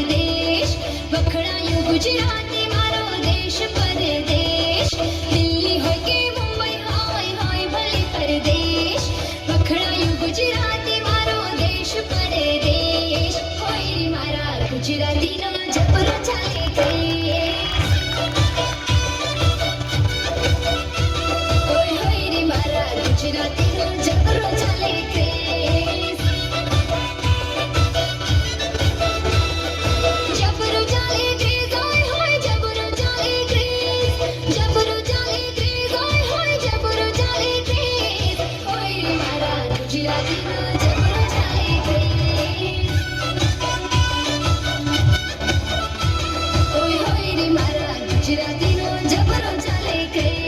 પરદેશ વખણાયું ગુજરાતી મારો દેશ પરદેશ દિલ્હી હોય કે મુંબઈ હોય હોય ભલે પરદેશ વખણાયું ગુજરાતી મારો દેશ પરદેશ હોય રે મારા ગુજરાતીનો જબરો ચાલે ક્રેઝ હોય રે મારા ગુજરાતીનો જબરો ચાલે ક્રેઝ જબરો ચાલે ક્રેઝ હોય જબરો ચાલે ક્રેઝ જબરો ચાલે ક્રેઝ હોય જબરો ચાલે ક્રેઝ હોય રે મારા ગુજરાતીનો જબરો ચાલે ક્રેઝ હોય રે મારા ગુજરાતીનો જબરો ચાલે ક્રેઝ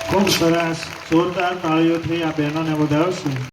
ખૂબ સરસ જોરદાર તાળીઓથી આ બહેનોને વધાવશું.